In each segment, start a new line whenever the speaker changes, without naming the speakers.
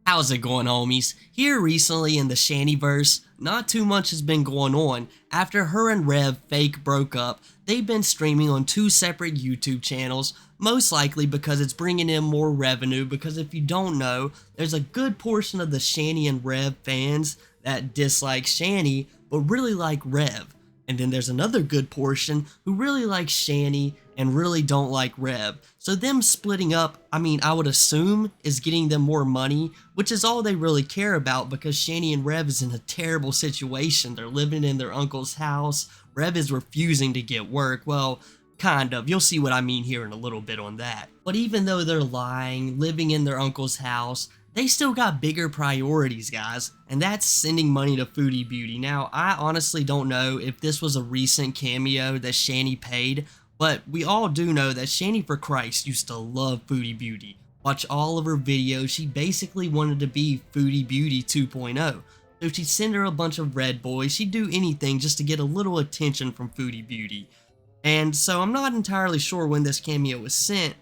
How's it going, homies? Here recently in the Shannyverse, not too much has been going on. After her and Rev fake broke up, they've been streaming on two separate YouTube channels, most likely because it's bringing in more revenue, because if you don't know, there's a good portion of the Shanny and Rev fans that dislike Shanny, but really like Rev. And then there's another good portion who really like Shanny and really don't like Rev. So them splitting up, I would assume, is getting them more money, which is all they really care about because Shanny and Rev is in a terrible situation. They're living in their uncle's house. Rev is refusing to get work. Well, kind of. You'll see what I mean here in a little bit on that. But even though they're lying, living in their uncle's house, they still got bigger priorities, guys, and that's sending money to Foodie Beauty. Now, I honestly don't know if this was a recent cameo that Shanny paid, but we all do know that Shannyforchrist used to love Foodie Beauty. Watch all of her videos. She basically wanted to be Foodie Beauty 2.0. So she'd send her a bunch of red boys. She'd do anything just to get a little attention from Foodie Beauty. And so I'm not entirely sure when this cameo was sent,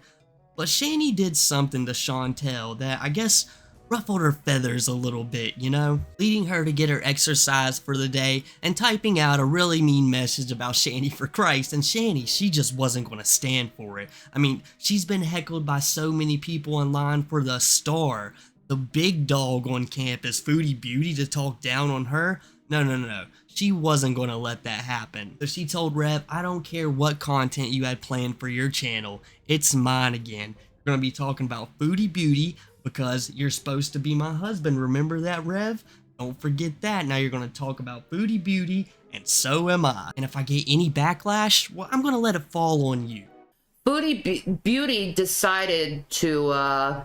but Shanny did something to Chantel that I guess ruffled her feathers a little bit, you know? Leading her to get her exercise for the day and typing out a really mean message about Shannyforchrist, and Shanny, she just wasn't going to stand for it. She's been heckled by so many people online for the star, the big dog on campus, Foodie Beauty, to talk down on her. No. She wasn't going to let that happen. So she told Rev, I don't care what content you had planned for your channel. It's mine again. You're going to be talking about Foodie Beauty because you're supposed to be my husband. Remember that, Rev? Don't forget that. Now you're going to talk about Foodie Beauty, and so am I. And if I get any backlash, well, I'm going to let it fall on you.
Foodie Beauty decided to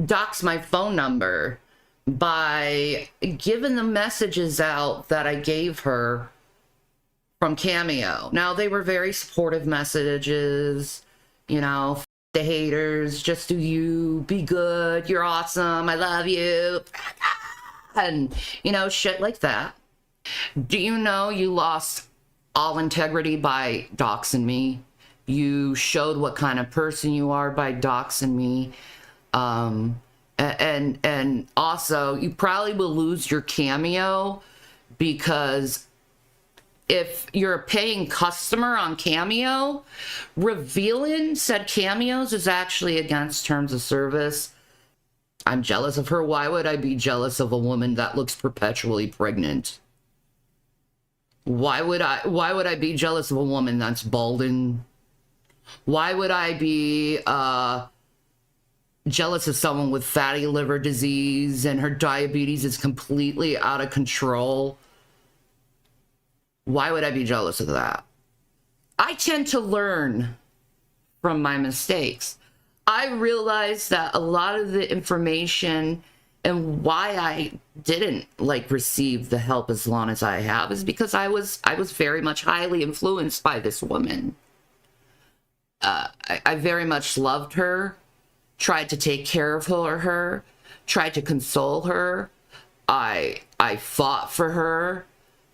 dox my phone number by giving the messages out that I gave her from Cameo. Now, they were very supportive messages, you know, F the haters, just do you, be good, you're awesome, I love you, and, you know, shit like that. Do you know you lost all integrity by doxing me? You showed what kind of person you are by doxing me. And also, you probably will lose your Cameo, because if you're a paying customer on Cameo, revealing said cameos is actually against terms of service. I'm jealous of her. Why would I be jealous of a woman that looks perpetually pregnant? Why would I be jealous of a woman that's balding? Why would I be jealous of someone with fatty liver disease and her diabetes is completely out of control? Why would I be jealous of that? I tend to learn from my mistakes. I realized that a lot of the information and why I didn't receive the help as long as I have is because I was very much highly influenced by this woman. I very much loved her, tried to take care of her, tried to console her. I fought for her.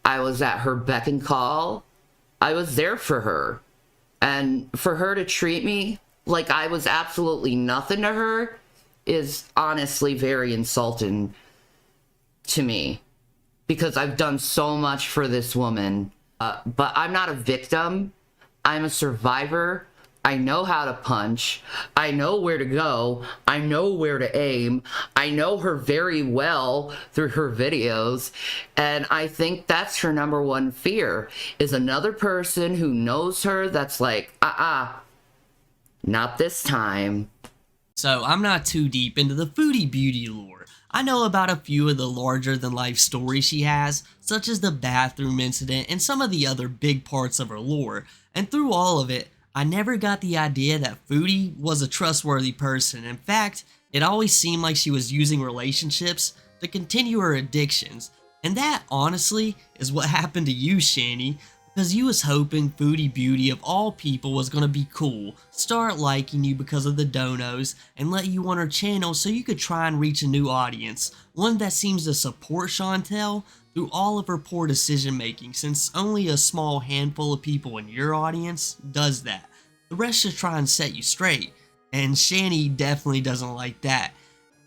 I was at her beck and call. I was there for her. And for her to treat me like I was absolutely nothing to her is honestly very insulting to me, because I've done so much for this woman. But I'm not a victim. I'm a survivor. I know how to punch. I know where to go. I know where to aim. I know her very well through her videos. And I think that's her number one fear, is another person who knows her that's like, not this time.
So I'm not too deep into the Foodie Beauty lore. I know about a few of the larger than life stories she has, such as the bathroom incident and some of the other big parts of her lore. And through all of it, I never got the idea that Foodie was a trustworthy person. In fact, it always seemed like she was using relationships to continue her addictions. And that, honestly, is what happened to you, Shanny, because you was hoping Foodie Beauty of all people was going to be cool, start liking you because of the donos, and let you on her channel so you could try and reach a new audience, one that seems to support Chantel through all of her poor decision making, since only a small handful of people in your audience does that. The rest just try and set you straight, and Shanny definitely doesn't like that.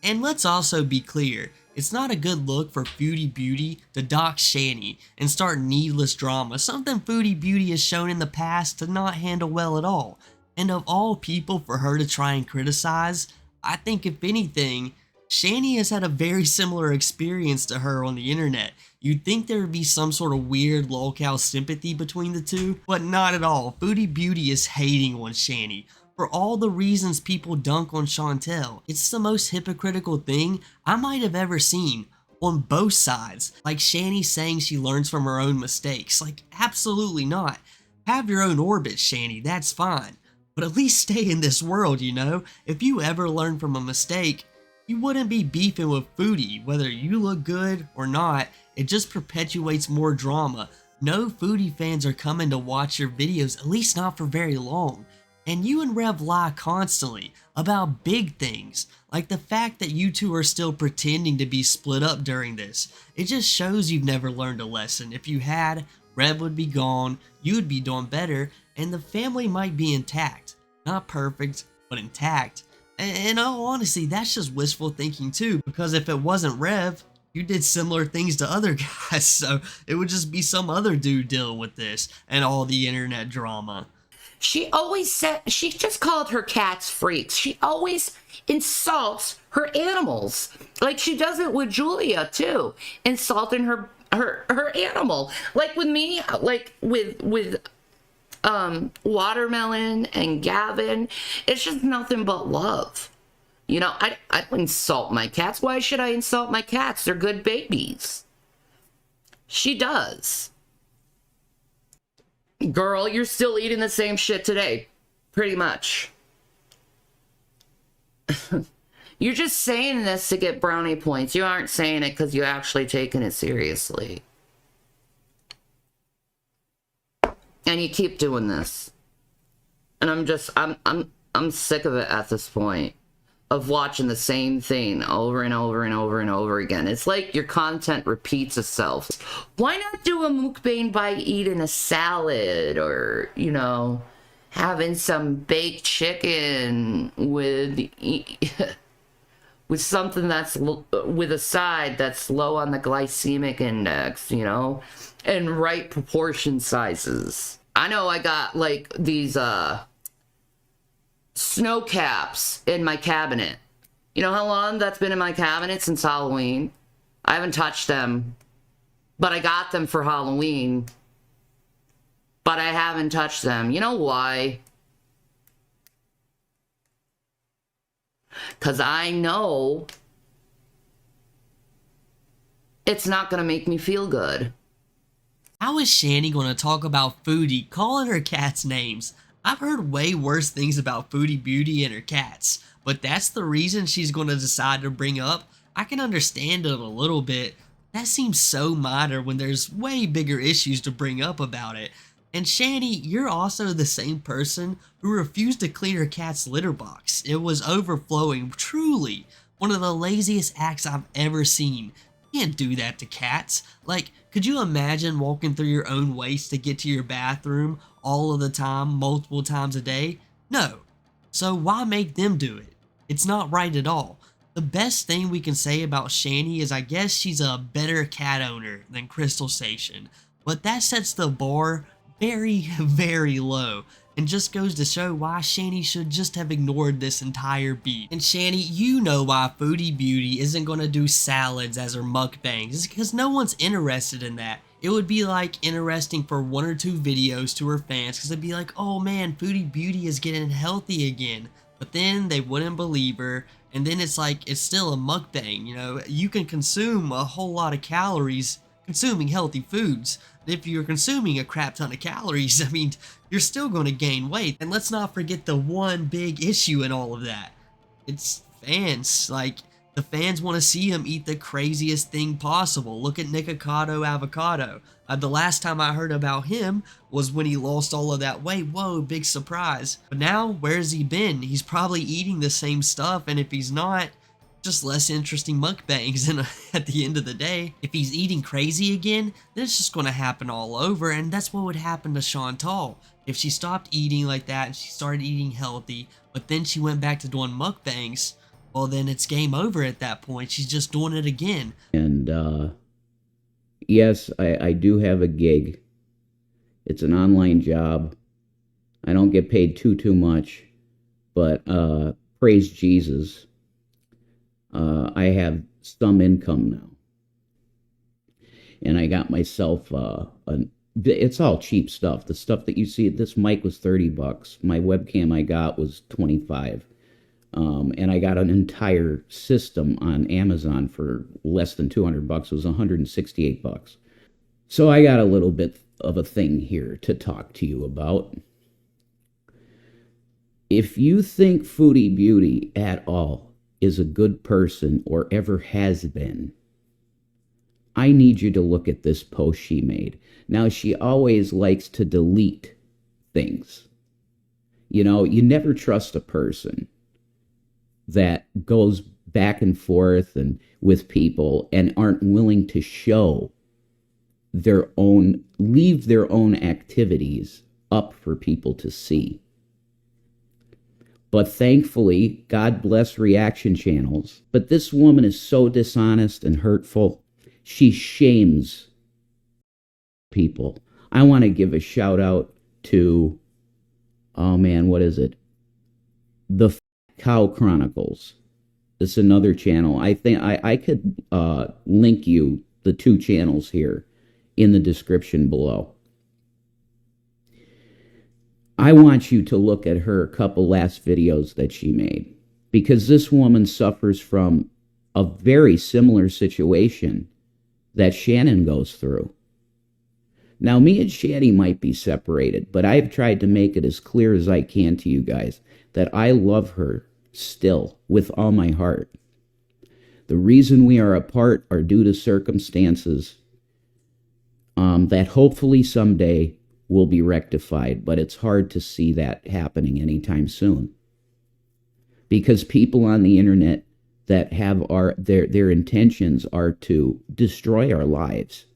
And let's also be clear, it's not a good look for Foodie Beauty to dox Shanny and start needless drama, something Foodie Beauty has shown in the past to not handle well at all. And of all people for her to try and criticize, I think if anything, Shanny has had a very similar experience to her on the internet. You'd think there would be some sort of weird lolcow sympathy between the two, but not at all. Foodie Beauty is hating on Shanny for all the reasons people dunk on Chantel. It's the most hypocritical thing I might have ever seen on both sides. Like Shanny saying she learns from her own mistakes. Like, absolutely not. Have your own orbit, Shanny, that's fine. But at least stay in this world, you know? If you ever learn from a mistake, you wouldn't be beefing with Foodie. Whether you look good or not, it just perpetuates more drama. No Foodie fans are coming to watch your videos, at least not for very long. And you and Rev lie constantly about big things, like the fact that you two are still pretending to be split up during this. It just shows you've never learned a lesson. If you had, Rev would be gone, you'd be doing better, and the family might be intact. Not perfect, but intact. And in all honesty, that's just wishful thinking too, because if it wasn't Rev, you did similar things to other guys, so it would just be some other dude dealing with this and all the internet drama.
She always said, she just called her cats freaks. She always insults her animals. Like she does it with Julia too, insulting her animal. Like with me, like with Watermelon and Gavin, it's just nothing but love. You know, I don't insult my cats. Why should I insult my cats? They're good babies. She does. Girl, you're still eating the same shit today. Pretty much. You're just saying this to get brownie points. You aren't saying it because you're actually taking it seriously. And you keep doing this. And I'm sick of it at this point. Of watching the same thing over and over and over and over again. It's like your content repeats itself. Why not do a mukbang by eating a salad or, you know, having some baked chicken with something that's with a side that's low on the glycemic index, you know, and right proportion sizes. I know I got like these snow caps in my cabinet. You know how long that's been in my cabinet? Since Halloween. I haven't touched them, but I got them for Halloween, but I haven't touched them. You know why? Because I know it's not going to make me feel good.
How is Shanny going to talk about Foodie calling her cats names? I've heard way worse things about Foodie Beauty and her cats, but that's the reason she's going to decide to bring up. I can understand it a little bit. That seems so minor when there's way bigger issues to bring up about it. And Shanny, you're also the same person who refused to clean her cat's litter box. It was overflowing, truly one of the laziest acts I've ever seen. You can't do that to cats. Like, could you imagine walking through your own waste to get to your bathroom all of the time, multiple times a day? No. So why make them do it? It's not right at all. The best thing we can say about Shanny is I guess she's a better cat owner than Crystal Station, but that sets the bar very, very low, and just goes to show why Shanny should just have ignored this entire beat. And Shanny, you know why Foodie Beauty isn't going to do salads as her mukbangs. It's because no one's interested in that. It would be like interesting for 1 or 2 videos to her fans because they'd be like, oh man, Foodie Beauty is getting healthy again. But then they wouldn't believe her, and then it's like, it's still a mukbang, you know? You can consume a whole lot of calories consuming healthy foods. If you're consuming a crap ton of calories, I mean, you're still going to gain weight. And let's not forget the one big issue in all of that. It's fans. Like, the fans want to see him eat the craziest thing possible. Look at Nikocado Avocado. The last time I heard about him was when he lost all of that weight. Whoa, big surprise. But now, where's he been? He's probably eating the same stuff, and if he's not, just less interesting mukbangs. And at the end of the day, if he's eating crazy again, then it's just going to happen all over, and that's what would happen to Chantal. If she stopped eating like that and she started eating healthy, but then she went back to doing mukbangs, well, then it's game over at that point. She's just doing it again.
And yes, I do have a gig. It's an online job. I don't get paid too much, but praise Jesus, I have some income now. And I got myself it's all cheap stuff. The stuff that you see, this mic was $30. My webcam I got was $25. And I got an entire system on Amazon for less than $200. It was $168. So I got a little bit of a thing here to talk to you about. If you think Foodie Beauty at all is a good person or ever has been, I need you to look at this post she made. Now, she always likes to delete things. You know, you never trust a person that goes back and forth and with people and aren't willing to show their own, leave their own activities up for people to see. But thankfully, God bless reaction channels. But this woman is so dishonest and hurtful. She shames people. I want to give a shout out to, oh man, what is it? The Cow Chronicles. This is another channel. I think I could link you the two channels here in the description below. I want you to look at her couple last videos that she made, because this woman suffers from a very similar situation that Shannon goes through. Now, me and Shanny might be separated, but I've tried to make it as clear as I can to you guys that I love her still with all my heart. The reason we are apart are due to circumstances that hopefully someday will be rectified, but it's hard to see that happening anytime soon. Because people on the internet that have their intentions are to destroy our lives.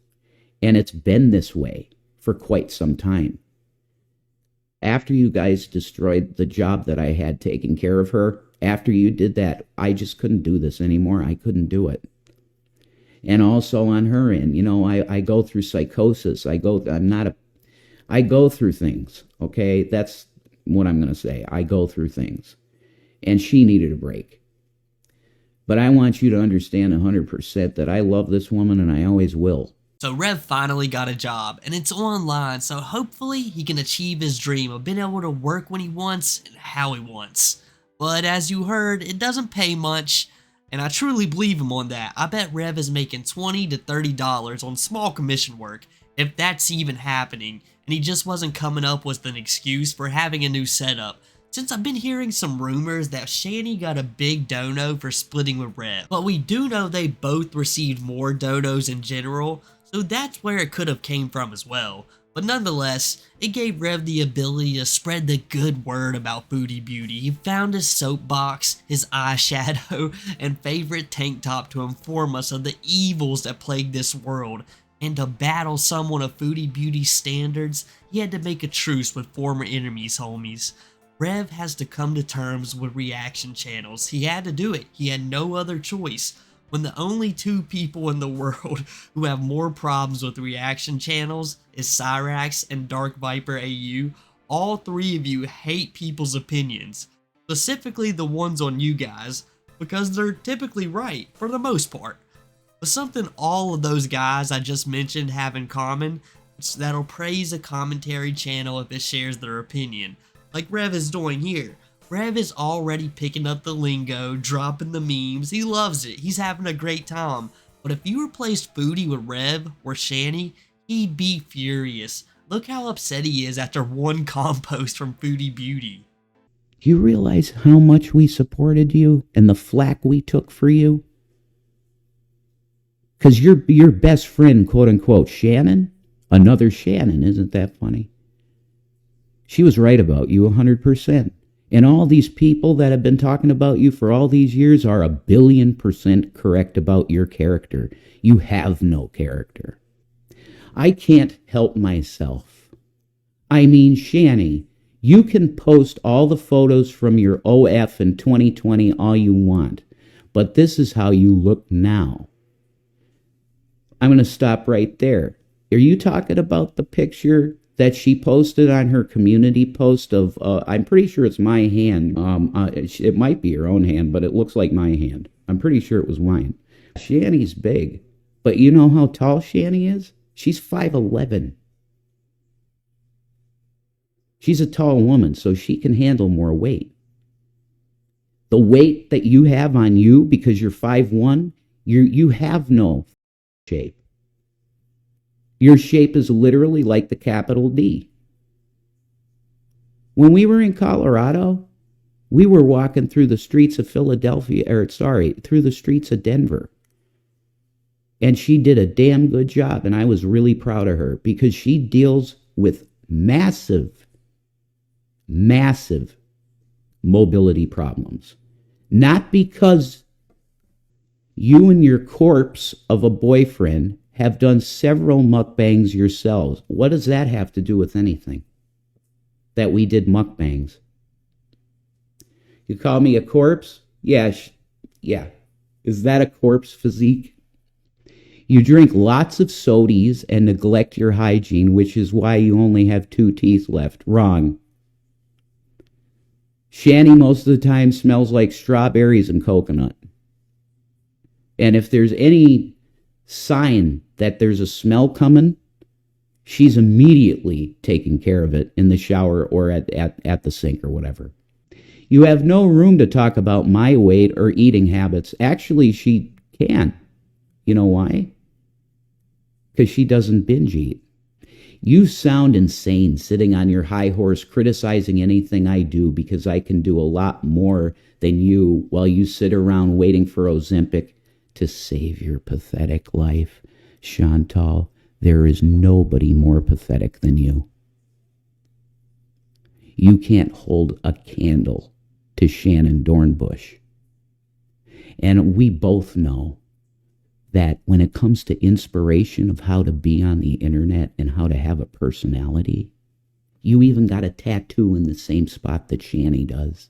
And it's been this way for quite some time. After you guys destroyed the job that I had taking care of her, after you did that, I just couldn't do this anymore. I couldn't do it. And also on her end, you know, I go through psychosis. I go through things, okay? That's what I'm going to say. I go through things. And she needed a break. But I want you to understand 100% that I love this woman and I always will.
So Rev finally got a job, and it's online, so hopefully he can achieve his dream of being able to work when he wants and how he wants. But as you heard, it doesn't pay much, and I truly believe him on that. I bet Rev is making $20 to $30 on small commission work, if that's even happening, and he just wasn't coming up with an excuse for having a new setup. Since I've been hearing some rumors that Shanny got a big dono for splitting with Rev, but we do know they both received more donos in general, so that's where it could have came from as well. But nonetheless, it gave Rev the ability to spread the good word about Foodie Beauty. He found his soapbox, his eyeshadow, and favorite tank top to inform us of the evils that plague this world. And to battle someone of Foodie Beauty's standards, he had to make a truce with former enemies, homies. Rev has to come to terms with reaction channels. He had to do it. He had no other choice. When the only two people in the world who have more problems with reaction channels is Cyraxx and Dark Viper AU, all three of you hate people's opinions. Specifically the ones on you guys, because they're typically right, for the most part. But something all of those guys I just mentioned have in common, it's that'll praise a commentary channel if it shares their opinion, like Rev is doing here. Rev is already picking up the lingo, dropping the memes, he loves it, he's having a great time. But if you replaced Foodie with Rev or Shanny, he'd be furious. Look how upset he is after one compost from Foodie Beauty.
Do you realize how much we supported you and the flack we took for you? Because your best friend, quote unquote, Shannon, another Shannon, isn't that funny? She was right about you 100%. And all these people that have been talking about you for all these years are 1,000,000,000% correct about your character. You have no character. I can't help myself. I mean, Shanny, you can post all the photos from your OF in 2020 all you want. But this is how you look now. I'm going to stop right there. Are you talking about the picture that she posted on her community post of, I'm pretty sure it's my hand. It might be her own hand, but it looks like my hand. I'm pretty sure it was mine. Shanny's big, but you know how tall Shanny is? She's 5'11". She's a tall woman, so she can handle more weight. The weight that you have on you because you're 5'1", you have no shape. Your shape is literally like the capital D. When we were in Colorado, we were walking through the streets of through the streets of Denver. And she did a damn good job, and I was really proud of her because she deals with massive mobility problems. Not because you and your corpse of a boyfriend have done several mukbangs yourselves. What does that have to do with anything? That we did mukbangs. You call me a corpse? Yeah. Is that a corpse physique? You drink lots of sodies and neglect your hygiene, which is why you only have 2 teeth left. Wrong. Shanny most of the time smells like strawberries and coconut. And if there's any sign that there's a smell coming, she's immediately taking care of it in the shower or at the sink or whatever. You have no room to talk about my weight or eating habits. Actually, she can. You know why? Because she doesn't binge eat. You sound insane sitting on your high horse criticizing anything I do because I can do a lot more than you while you sit around waiting for Ozempic to save your pathetic life. Chantal, there is nobody more pathetic than you. You can't hold a candle to Shannon Dornbush. And we both know that when it comes to inspiration of how to be on the internet and how to have a personality, you even got a tattoo in the same spot that Shanny does.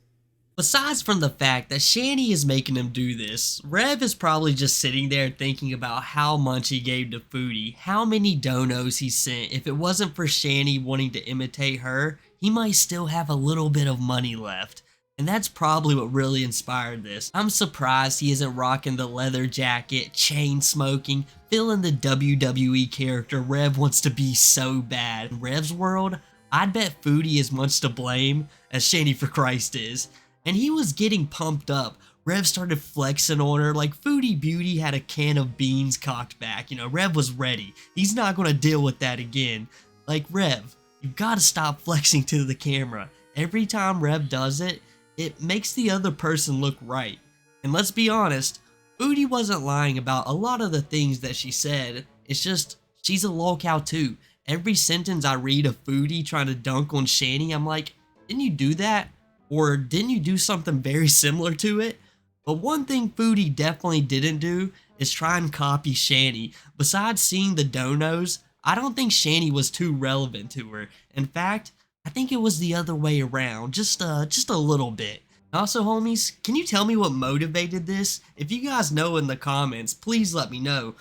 Besides from the fact that Shanny is making him do this, Rev is probably just sitting there thinking about how much he gave to Foodie, how many donos he sent. If it wasn't for Shanny wanting to imitate her, he might still have a little bit of money left. And that's probably what really inspired this. I'm surprised he isn't rocking the leather jacket, chain smoking, feeling the WWE character Rev wants to be so bad. In Rev's world, I'd bet Foodie is much to blame as Shannyforchrist is. And he was getting pumped up. Rev started flexing on her like Foodie Beauty had a can of beans cocked back. You know, Rev was ready. He's not going to deal with that again. Like, Rev, you gotta stop flexing to the camera. Every time Rev does it, it makes the other person look right. And let's be honest, Foodie wasn't lying about a lot of the things that she said. It's just, she's a lolcow too. Every sentence I read of Foodie trying to dunk on Shanny, I'm like, didn't you do that? Or didn't you do something very similar to it? But one thing Foodie definitely didn't do is try and copy Shanny. Besides seeing the donos, I don't think Shanny was too relevant to her. In fact, I think it was the other way around, just a little bit. Also, homies, can you tell me what motivated this? If you guys know in the comments, please let me know.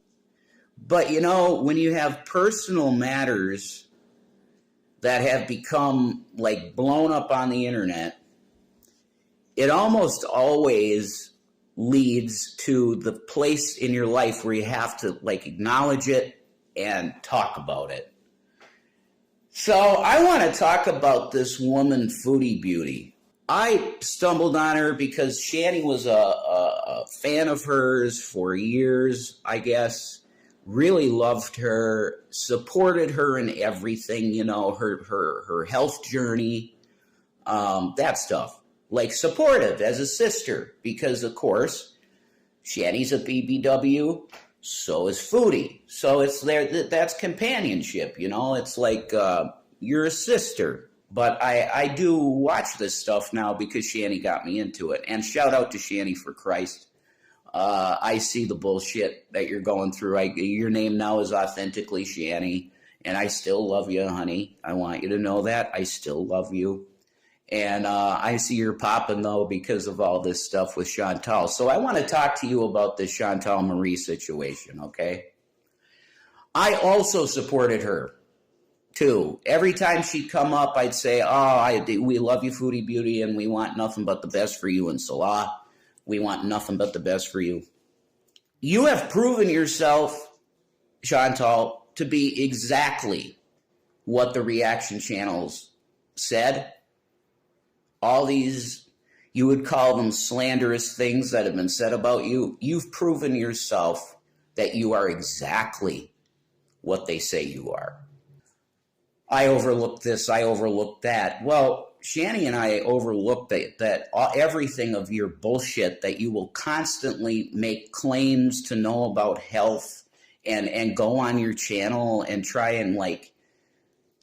But you know, when you have personal matters that have become like blown up on the internet, it almost always leads to the place in your life where you have to like acknowledge it and talk about it. So I want to talk about this woman, Foodie Beauty. I stumbled on her because Shanny was a fan of hers for years, I guess. Really loved her, supported her in everything, you know, her health journey, that stuff. Like supportive as a sister, because of course, Shanny's a BBW, so is Foodie. So it's there, that's companionship, you know, it's like you're a sister. But I do watch this stuff now because Shanny got me into it. And shout out to Shannyforchrist. I see the bullshit that you're going through. Your name now is authentically Shanny, and I still love you, honey. I want you to know that. I still love you. And I see you're popping, though, because of all this stuff with Chantal. So I want to talk to you about this Chantal Marie situation, okay? I also supported her, too. Every time she'd come up, I'd say, we love you, Foodie Beauty, and we want nothing but the best for you. And Salah, we want nothing but the best for you. You have proven yourself, Chantal, to be exactly what the reaction channels said. All these, you would call them slanderous things that have been said about you. You've proven yourself that you are exactly what they say you are. I overlooked this, I overlooked that. Well, Shanny and I overlooked that everything of your bullshit, that you will constantly make claims to know about health and go on your channel and try and like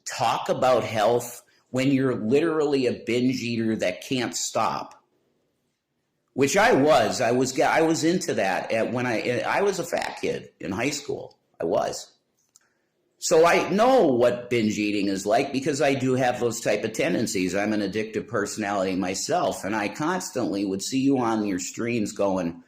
talk about health when you're literally a binge eater that can't stop. Which I was into that when I was a fat kid in high school. I was. So I know what binge eating is like because I do have those type of tendencies. I'm an addictive personality myself, and I constantly would see you on your streams going,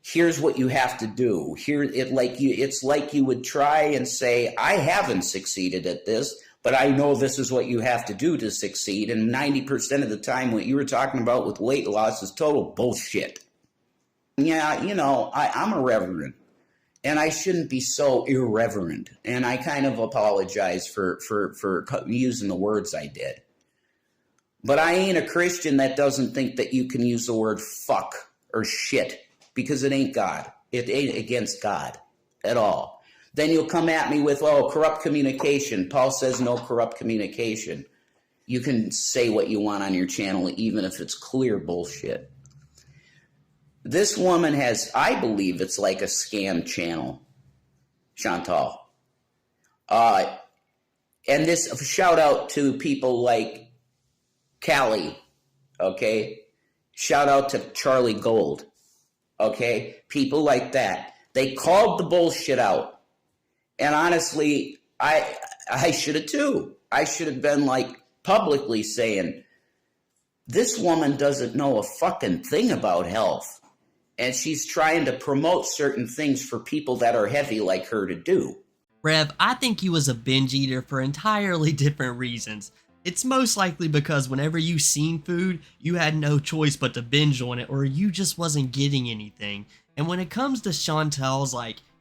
here's what you have to do. It's like you would try and say, I haven't succeeded at this, but I know this is what you have to do to succeed. And 90% of the time, what you were talking about with weight loss is total bullshit. Yeah, I'm a reverend. And I shouldn't be so irreverent. And I kind of apologize for using the words I did. But I ain't a Christian that doesn't think that you can use the word fuck or shit, because it ain't God. It ain't against God at all. Then you'll come at me with, corrupt communication. Paul says no corrupt communication. You can say what you want on your channel, even if it's clear bullshit. This woman has, I believe it's like a scam channel, Chantal. And this, shout out to people like Callie, okay? Shout out to Charlie Gold, okay? People like that. They called the bullshit out. And honestly, I should have too. I should have been like publicly saying, this woman doesn't know a fucking thing about health. And she's trying to promote certain things for people that are heavy like her to do.
Rev, I think you was a binge eater for entirely different reasons. It's most likely because whenever you seen food, you had no choice but to binge on it, or you just wasn't getting anything. And when it comes to Chantal's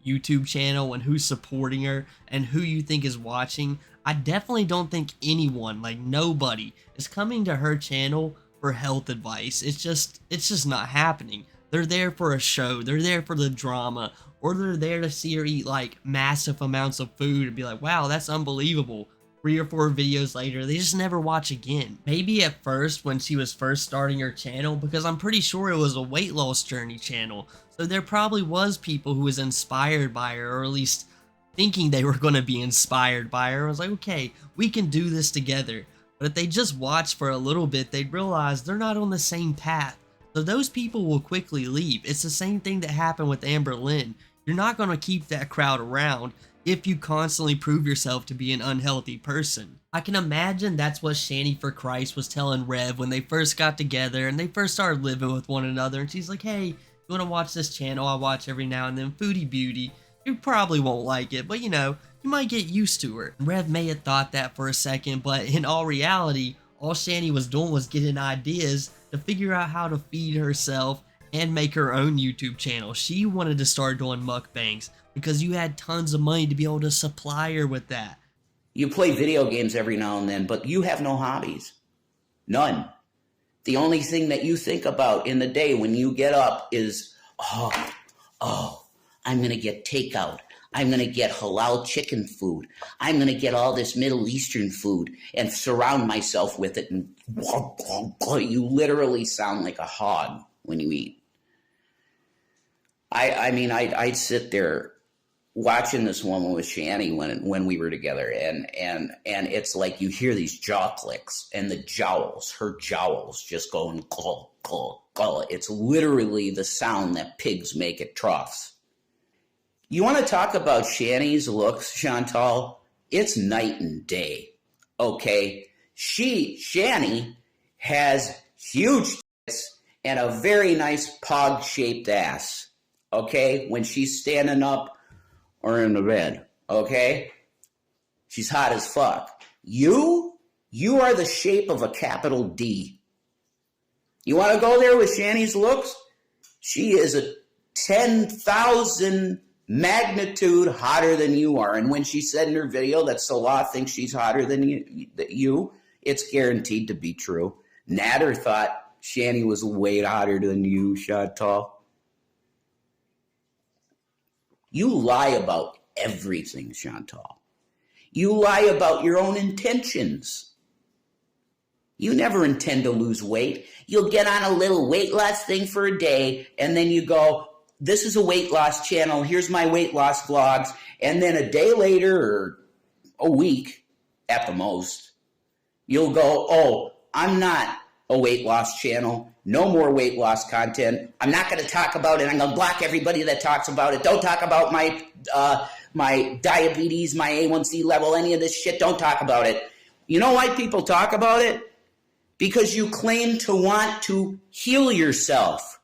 YouTube channel and who's supporting her and who you think is watching, I definitely don't think anyone, nobody, is coming to her channel for health advice. It's just not happening. They're there for a show, they're there for the drama, or they're there to see her eat massive amounts of food and be like, wow, that's unbelievable. 3 or 4 videos later, they just never watch again. Maybe at first when she was first starting her channel, because I'm pretty sure it was a weight loss journey channel, so there probably was people who was inspired by her, or at least thinking they were going to be inspired by her. I was like, okay, we can do this together. But if they just watched for a little bit, they'd realize they're not on the same path. So those people will quickly leave. It's the same thing that happened with Amber Lynn. You're not going to keep that crowd around if you constantly prove yourself to be an unhealthy person. I can imagine that's what Shannyforchrist was telling Rev when they first got together and they first started living with one another. And she's like, hey, you want to watch this channel I watch every now and then, Foodie Beauty? You probably won't like it, but you might get used to her. Rev may have thought that for a second, but in all reality, all Shanny was doing was getting ideas to figure out how to feed herself and make her own YouTube channel. She wanted to start doing mukbangs because you had tons of money to be able to supply her with that.
You play video games every now and then, but you have no hobbies. None. The only thing that you think about in the day when you get up is, I'm going to get takeout. I'm going to get halal chicken food. I'm going to get all this Middle Eastern food and surround myself with it. And you literally sound like a hog when you eat. I'd sit there watching this woman with Shanny when we were together, and it's like you hear these jaw clicks and her jowls just going gulp, gulp, gulp. It's literally the sound that pigs make at troughs. You want to talk about Shanny's looks, Chantal? It's night and day, okay? Shanny has huge tits and a very nice pog-shaped ass, okay, when she's standing up or in the bed, okay? She's hot as fuck. You are the shape of a capital D. You want to go there with Shanny's looks? She is a 10,000 magnitude hotter than you are. And when she said in her video that Salah thinks she's hotter than you, it's guaranteed to be true. Nader thought Shanny was way hotter than you, Chantal. You lie about everything, Chantal. You lie about your own intentions. You never intend to lose weight. You'll get on a little weight loss thing for a day, and then you go, this is a weight loss channel, here's my weight loss vlogs, and then a day later, or a week at the most, you'll go, oh, I'm not a weight loss channel, no more weight loss content, I'm not going to talk about it, I'm going to block everybody that talks about it, don't talk about my diabetes, my A1C level, any of this shit, don't talk about it. You know why people talk about it? Because you claim to want to heal yourself.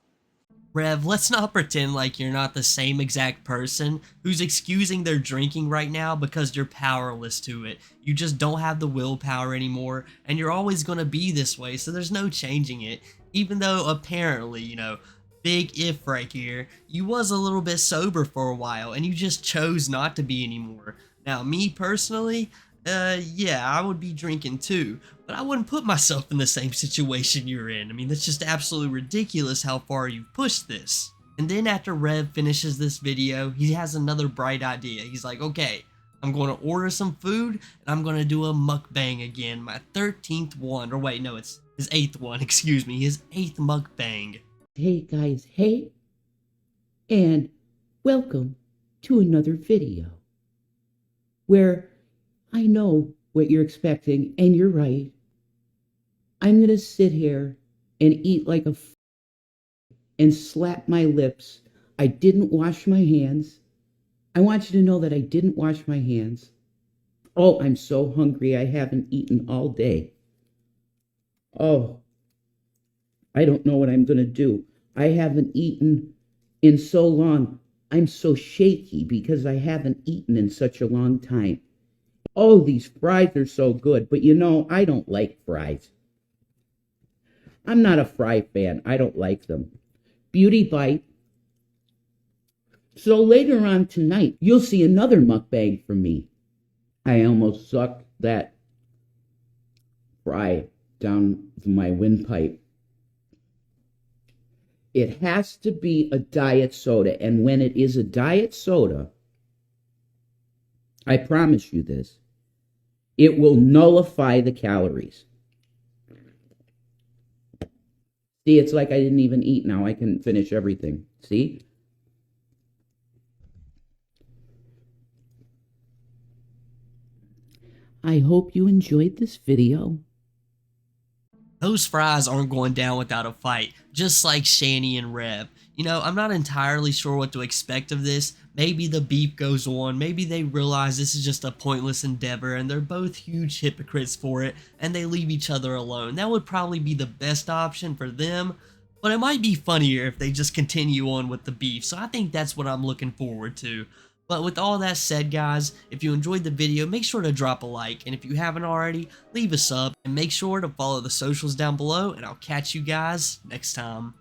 Rev, let's not pretend like you're not the same exact person who's excusing their drinking right now because you're powerless to it. You just don't have the willpower anymore, and you're always going to be this way, so there's no changing it. Even though apparently, you know, big if right here, you was a little bit sober for a while, and you just chose not to be anymore. Now, me personally, yeah, I would be drinking too, but I wouldn't put myself in the same situation you're in. I mean, that's just absolutely ridiculous how far you've pushed this. And then after Rev finishes this video, he has another bright idea. He's like, okay, I'm going to order some food, and I'm going to do a mukbang again, my 13th one, or wait, no, it's his 8th one, excuse me, his 8th mukbang.
Hey guys, hey, and welcome to another video where I know what you're expecting, and you're right. I'm going to sit here and eat like a and slap my lips. I didn't wash my hands. I want you to know that I didn't wash my hands. Oh, I'm so hungry. I haven't eaten all day. Oh, I don't know what I'm going to do. I haven't eaten in so long. I'm so shaky because I haven't eaten in such a long time. Oh, these fries are so good, but you know, I don't like fries. I'm not a fry fan. I don't like them. Beauty bite. So later on tonight, you'll see another mukbang from me. I almost sucked that fry down my windpipe. It has to be a diet soda, and when it is a diet soda, I promise you this, it will nullify the calories. See, it's like I didn't even eat now. I can finish everything. See? I hope you enjoyed this video.
Those fries aren't going down without a fight, just like Shanny and Rev. You know, I'm not entirely sure what to expect of this. Maybe the beef goes on, maybe they realize this is just a pointless endeavor and they're both huge hypocrites for it and they leave each other alone. That would probably be the best option for them, but it might be funnier if they just continue on with the beef, so I think that's what I'm looking forward to. But with all that said, guys, if you enjoyed the video, make sure to drop a like, and if you haven't already, leave a sub, and make sure to follow the socials down below, and I'll catch you guys next time.